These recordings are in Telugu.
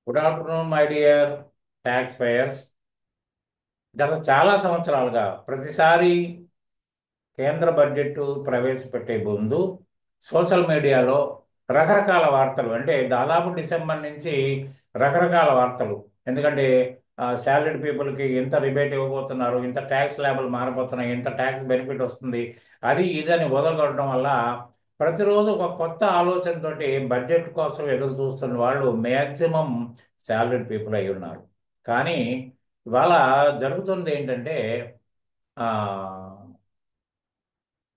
Good afternoon my dear taxpayers. గత చాలా సంవత్సరాలుగా ప్రతిసారి కేంద్ర బడ్జెట్ ప్రవేశపెట్టే ముందు సోషల్ మీడియాలో రకరకాల వార్తలు, అంటే దాదాపు డిసెంబర్ నుంచి రకరకాల వార్తలు. ఎందుకంటే శాలరీడ్ పీపుల్కి ఇంత రిబేట్ ఇవ్వబోతున్నారు, ఇంత ట్యాక్స్ స్లాబులు మారబోతున్నాయి, ఇంత ట్యాక్స్ బెనిఫిట్ వస్తుంది, అది ఇదని వదలగొట్టడం వల్ల ప్రతిరోజు ఒక కొత్త ఆలోచనతోటి బడ్జెట్ కోసం ఎదురు చూస్తున్న వాళ్ళు మ్యాక్సిమం శాలరీడ్ పీపుల్ అయి ఉన్నారు. కానీ ఇవాళ జరుగుతుంది ఏంటంటే ఆ,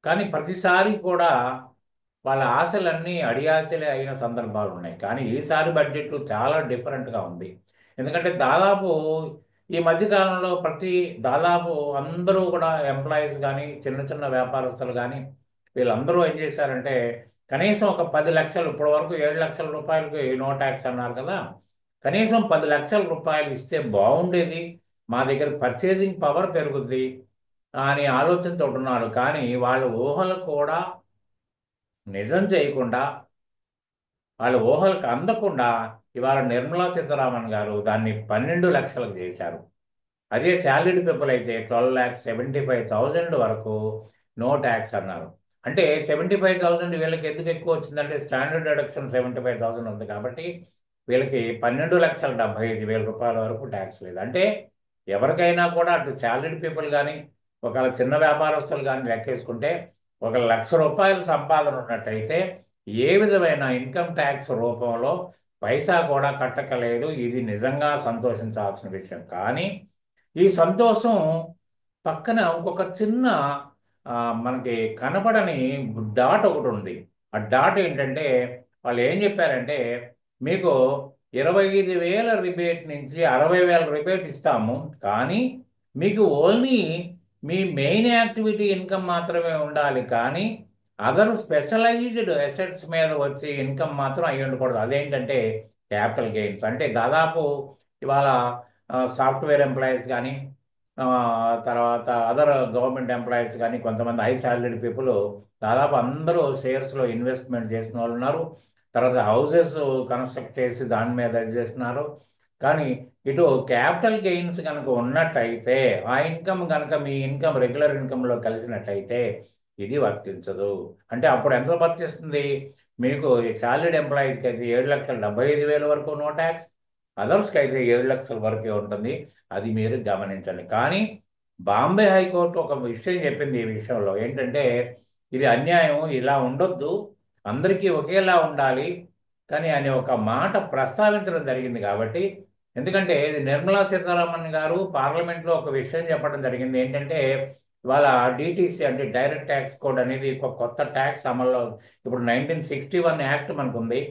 కానీ ప్రతిసారి కూడా వాళ్ళ ఆశలన్నీ అడియాశలే అయిన సందర్భాలు ఉన్నాయి. కానీ ఈసారి బడ్జెట్ చాలా డిఫరెంట్గా ఉంది. ఎందుకంటే దాదాపు ఈ మధ్యకాలంలో దాదాపు అందరూ కూడా ఎంప్లాయీస్ కానీ చిన్న చిన్న వ్యాపారస్తులు కానీ వీళ్ళందరూ ఏం చేశారంటే కనీసం ఒక 10 లక్షలు, ఇప్పటి వరకు 7 లక్షల రూపాయలకి నో ట్యాక్స్ అన్నారు కదా, కనీసం 10 లక్షల రూపాయలు ఇస్తే బాగుండేది, మా దగ్గర పర్చేసింగ్ పవర్ పెరుగుద్ది అని ఆలోచనతో ఉన్నారు. కానీ వాళ్ళ ఊహలు కూడా నిజం చేయకుండా, వాళ్ళ ఊహలకు అందకుండా ఇవాళ నిర్మలా సీతారామన్ గారు దాన్ని 12 లక్షలకు చేశారు. అదే శాలరీడ్ పీపుల్ అయితే 12,75,000 వరకు నో ట్యాక్స్ అన్నారు. అంటే 75,000 వీళ్ళకి ఎందుకు ఎక్కువ వచ్చిందంటే స్టాండర్డ్ డిడక్షన్ 75,000 ఉంది కాబట్టి వీళ్ళకి 12,75,000 వరకు ట్యాక్స్ లేదు. అంటే ఎవరికైనా కూడా అటు శాలరీడ్ పీపుల్ కానీ ఒకవేళ చిన్న వ్యాపారస్తులు కానీ లెక్కేసుకుంటే 1,00,000 రూపాయల సంపాదన ఉన్నట్టయితే ఏ విధమైన ఇన్కమ్ ట్యాక్స్ రూపంలో పైసా కూడా కట్టకలేదు. ఇది నిజంగా సంతోషించాల్సిన విషయం. కానీ ఈ సంతోషం పక్కన ఇంకొక చిన్న ఆ, మనకి కనపడని డాట్ ఒకటి ఉంది. ఆ డాట్ ఏంటంటే వాళ్ళు ఏం చెప్పారంటే మీకు 25,000 రిబేట్ నుంచి 60,000 రిబేట్ ఇస్తాము, కానీ మీకు ఓన్లీ మీ మెయిన్ యాక్టివిటీ ఇన్కమ్ మాత్రమే ఉండాలి, కానీ అదర్ స్పెషలైజ్డ్ అసెట్స్ మీద వచ్చే ఇన్కమ్ మాత్రం అయి ఉండకూడదు. అదేంటంటే క్యాపిటల్ గెయిన్స్. అంటే దాదాపు ఇవాళ సాఫ్ట్వేర్ ఎంప్లాయీస్ కానీ ఆ, తర్వాత అదర్ గవర్నమెంట్ ఎంప్లాయీస్ కానీ కొంతమంది హై శాలరీడ్ పీపుల్ దాదాపు అందరూ షేర్స్లో ఇన్వెస్ట్మెంట్ చేసిన వాళ్ళు ఉన్నారు. తర్వాత హౌసెస్ కన్స్ట్రక్ట్ చేసి దాని మీద ఇది చేస్తున్నారు. కానీ ఇటు క్యాపిటల్ గెయిన్స్ కనుక ఉన్నట్టయితే ఆ ఇన్కమ్ కనుక మీ ఇన్కమ్ రెగ్యులర్ ఇన్కమ్లో కలిసినట్టయితే ఇది వర్తించదు. అంటే అప్పుడు ఎంత వర్తిస్తుంది? మీకు శాలరీడ్ ఎంప్లాయీకి అయితే 7,75,000 వరకు నో ట్యాక్స్, అదర్స్కి అయితే 7 లక్షల వరకే ఉంటుంది. అది మీరు గమనించండి. కానీ బాంబే హైకోర్టు ఒక విషయం చెప్పింది ఈ విషయంలో ఏంటంటే ఇది అన్యాయం, ఇలా ఉండొద్దు, అందరికీ ఒకేలా ఉండాలి కానీ అనే ఒక మాట ప్రస్తావించడం జరిగింది. కాబట్టి ఎందుకంటే ఇది నిర్మలా సీతారామన్ గారు పార్లమెంట్లో ఒక విషయం చెప్పడం జరిగింది ఏంటంటే ఇవాళ డిటిసి అంటే డైరెక్ట్ ట్యాక్స్ కోడ్ అనేది ఒక కొత్త ట్యాక్స్ అమల్లో, ఇప్పుడు 1961 యాక్ట్ మనకు ఉంది.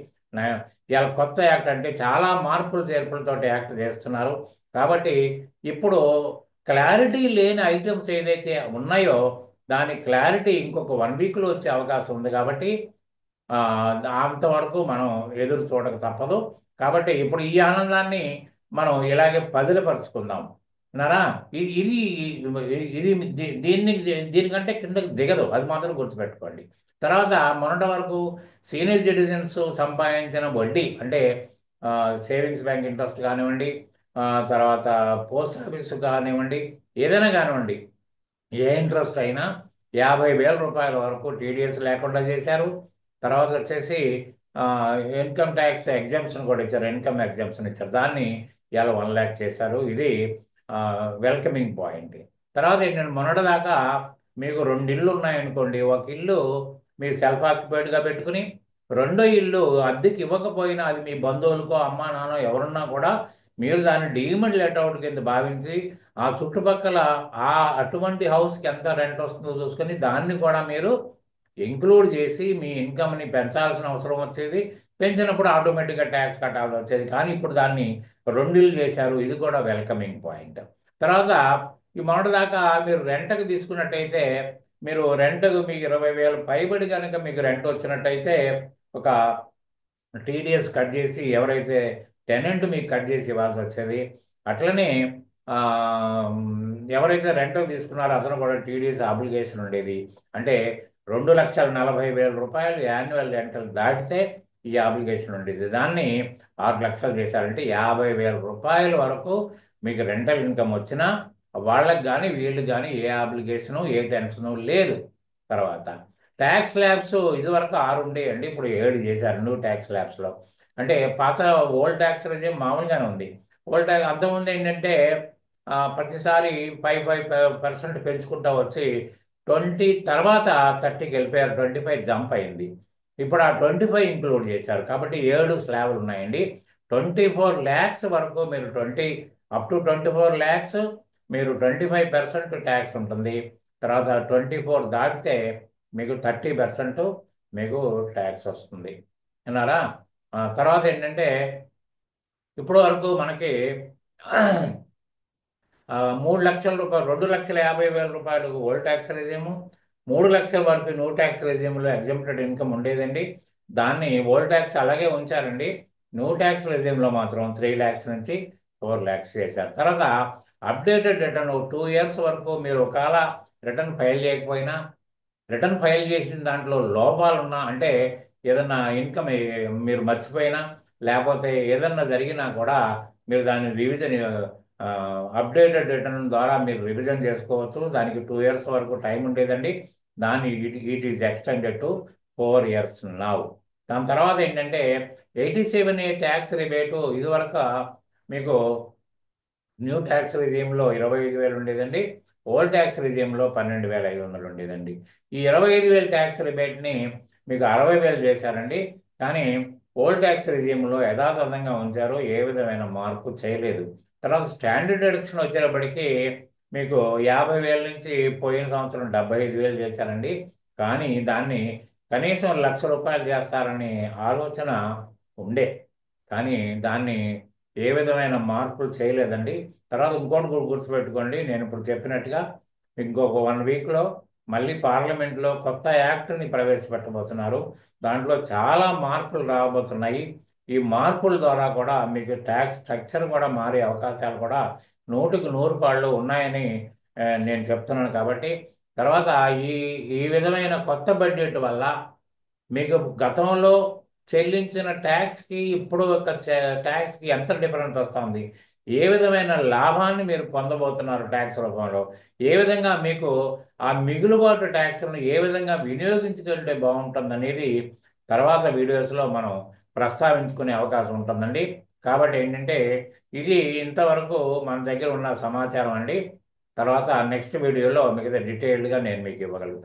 ఇవాళ కొత్త యాక్ట్ అంటే చాలా మార్పులు చేర్పులతో యాక్ట్ చేస్తున్నారు. కాబట్టి ఇప్పుడు క్లారిటీ లేని ఐటమ్స్ ఏదైతే ఉన్నాయో దాని క్లారిటీ ఇంకొక 1 వీక్లో వచ్చే అవకాశం ఉంది. కాబట్టి ఆ, అంతవరకు మనం ఎదురు చూడక తప్పదు. కాబట్టి ఇప్పుడు ఈ ఆనందాన్ని మనం ఇలాగే పదిలపరుచుకుందాం. అన్నారా? ఇది ఇది ఇది దీనికంటే కిందకి దిగదు, అది మాత్రం గుర్తుపెట్టుకోండి. తర్వాత మొన్నటి వరకు సీనియర్ సిటిజన్స్ సంపాదించిన వడ్డీ అంటే సేవింగ్స్ బ్యాంక్ ఇంట్రెస్ట్ కానివ్వండి, ఆ, తర్వాత పోస్ట్ ఆఫీస్ కానివ్వండి, ఏదైనా కానివ్వండి, ఏ ఇంట్రెస్ట్ అయినా 50,000 రూపాయల వరకు టీడీఎస్ లేకుండా చేశారు. తర్వాత వచ్చేసి ఆ, ఇన్కమ్ ట్యాక్స్ ఎగ్జామ్షన్ కూడా ఇచ్చారు, ఇన్కమ్ ఎగ్జామ్షన్ ఇచ్చారు, దాన్ని ఇలా 1 lakh చేశారు. ఇది వెల్కమింగ్ పాయింట్. తర్వాత ఏంటంటే మొన్నటిదాకా మీకు 2 ఇళ్ళు ఉన్నాయనుకోండి, ఒక ఇల్లు మీరు సెల్ఫ్ ఆక్యుపైడ్గా పెట్టుకుని రెండో ఇల్లు అద్దెకి ఇవ్వకపోయినా అది మీ బంధువులకో అమ్మా నాన్న ఎవరున్నా కూడా మీరు దాన్ని డీమ్డ్ లేట్అవుట్ కింద భావించి ఆ చుట్టుపక్కల ఆ అటువంటి హౌస్కి ఎంత రెంట్ వస్తుందో చూసుకొని దాన్ని కూడా మీరు ఇంక్లూడ్ చేసి మీ ఇన్కమ్ని పెంచాల్సిన అవసరం వచ్చేది. పెంచినప్పుడు ఆటోమేటిక్గా ట్యాక్స్ కట్టాల్సి వచ్చేది. కానీ ఇప్పుడు దాన్ని 2 ఇళ్ళు చేశారు, ఇది కూడా వెల్కమింగ్ పాయింట్. తర్వాత ఈ మొన్నటిదాకా మీరు రెంట్కి తీసుకున్నట్టయితే మీరు రెంట్కు మీకు 20,000 పైబడి కనుక మీకు రెంట్ వచ్చినట్టయితే ఒక టీడీఎస్ కట్ చేసి ఎవరైతే టెనెంట్ మీకు కట్ చేసి ఇవ్వాల్సి వచ్చేది. అట్లనే ఆ, ఎవరైతే రెంటల్ తీసుకున్నారో అతను కూడా టీడీఎస్ అప్లికేషన్ ఉండేది. అంటే 2,40,000 రూపాయలు యాన్యువల్ రెంటల్ దాటితే ఈ అప్లికేషన్ ఉండేది. దాన్ని 6 లక్షలు చేశారంటే 50,000 రూపాయల వరకు మీకు రెంటల్ ఇన్కమ్ వచ్చినా వాళ్ళకి కానీ వీళ్ళకి కానీ ఏ అప్లికేషను ఏ టెన్షను లేదు. తర్వాత ట్యాక్స్ ల్యాబ్స్ ఇదివరకు 6 ఉండేయండి, ఇప్పుడు 7 చేశారు న్యూ ట్యాక్స్ ల్యాబ్స్లో. అంటే పాత ఓల్డ్ ట్యాక్స్ రిజిమ్ మామూలుగానే ఉంది. ఓల్డ్ ట్యాక్స్ అంతకుముందు ఏంటంటే ప్రతిసారి 5% పెంచుకుంటా వచ్చి 20 తర్వాత 30కి వెళ్ళిపోయారు. 25 జంప్ అయింది. ఇప్పుడు ఆ 25 ఇంక్లూడ్ చేశారు కాబట్టి 7 స్లాబ్లు ఉన్నాయండి. 24 lakhs వరకు మీరు అప్ టు 24 lakhs మీరు 25% ట్యాక్స్ ఉంటుంది. తర్వాత 24 దాటితే మీకు 30% మీకు ట్యాక్స్ వస్తుంది. విన్నారా? తర్వాత ఏంటంటే ఇప్పటి వరకు మనకి 3 లక్షల రూపాయలు, 2,50,000 రూపాయలు ఓల్డ్ ట్యాక్స్ రెజీము, 3 లక్షల వరకు న్యూ ట్యాక్స్ రెజీములో ఎగ్జంప్టెడ్ ఇన్కమ్ ఉండేదండి. దాన్ని ఓల్డ్ ట్యాక్స్ అలాగే ఉంచారండి. న్యూ ట్యాక్స్ రెజీమ్లో మాత్రం 3 lakhs నుంచి 4 lakhs చేశారు. తర్వాత అప్డేటెడ్ రిటర్న్ 2 years వరకు మీరు ఒకవేళ రిటర్న్ ఫైల్ చేయకపోయినా, రిటర్న్ ఫైల్ చేసిన దాంట్లో లోపాలు ఉన్నా, అంటే ఏదన్నా ఇన్కమ్ మీరు మర్చిపోయినా లేకపోతే ఏదన్నా జరిగినా కూడా మీరు దాన్ని రివిజన్, అప్డేటెడ్ రిటర్న్ ద్వారా మీరు రివిజన్ చేసుకోవచ్చు. దానికి 2 years వరకు టైం ఉండేదండి. దాన్ని it is extended to 4 years now. దాని తర్వాత ఏంటంటే 87A ట్యాక్స్ రిబేటు ఇదివరకు మీకు న్యూ ట్యాక్స్ రిజియంలో 25,000 ఉండేదండి. ఓల్డ్ ట్యాక్స్ రిజియంలో 12,500 ఉండేదండి. ఈ 25,000 ట్యాక్స్ రిబేట్ని మీకు 60,000 చేశారండి. కానీ ఓల్డ్ ట్యాక్స్ రిజియంలో యథాతథంగా ఉంచారు, ఏ విధమైన మార్పు చేయలేదు. తర్వాత స్టాండర్డ్ డిడక్షన్ వచ్చేటప్పటికి మీకు 50,000 నుంచి పోయిన సంవత్సరం 75,000 చేశారండి. కానీ దాన్ని కనీసం 1,00,000 రూపాయలు చేస్తారని ఆలోచన ఉండే, కానీ దాన్ని ఏ విధమైన మార్పులు చేయలేదండి. తర్వాత ఇంకోటి కూడా గుర్తుపెట్టుకోండి, నేను ఇప్పుడు చెప్పినట్టుగా ఇంకొక 1 weekలో మళ్ళీ పార్లమెంట్లో కొత్త యాక్ట్ని ప్రవేశపెట్టబోతున్నారు. దాంట్లో చాలా మార్పులు రాబోతున్నాయి. ఈ మార్పుల ద్వారా కూడా మీకు ట్యాక్స్ స్ట్రక్చర్ కూడా మారే అవకాశాలు కూడా 100% ఉన్నాయని నేను చెప్తున్నాను. కాబట్టి తర్వాత ఈ ఈ విధమైన కొత్త బడ్జెట్ వల్ల మీకు గతంలో చెల్లించిన ట్యాక్స్కి ఇప్పుడు ఒక ట్యాక్స్కి ఎంత డిఫరెన్స్ వస్తుంది, ఏ విధమైన లాభాన్ని మీరు పొందబోతున్నారు ట్యాక్స్ రూపంలో, ఏ విధంగా మీకు ఆ మిగులుబాటు ట్యాక్స్లను ఏ విధంగా వినియోగించుకుంటే బాగుంటుంది అనేది తర్వాత వీడియోస్లో మనం ప్రస్తావించుకునే అవకాశం ఉంటుందండి. కాబట్టి ఏంటంటే ఇది ఇంతవరకు మన దగ్గర ఉన్న సమాచారం అండి. తర్వాత నెక్స్ట్ వీడియోలో మిగతా డీటెయిల్డ్గా నేను మీకు ఇవ్వగలుగుతాను.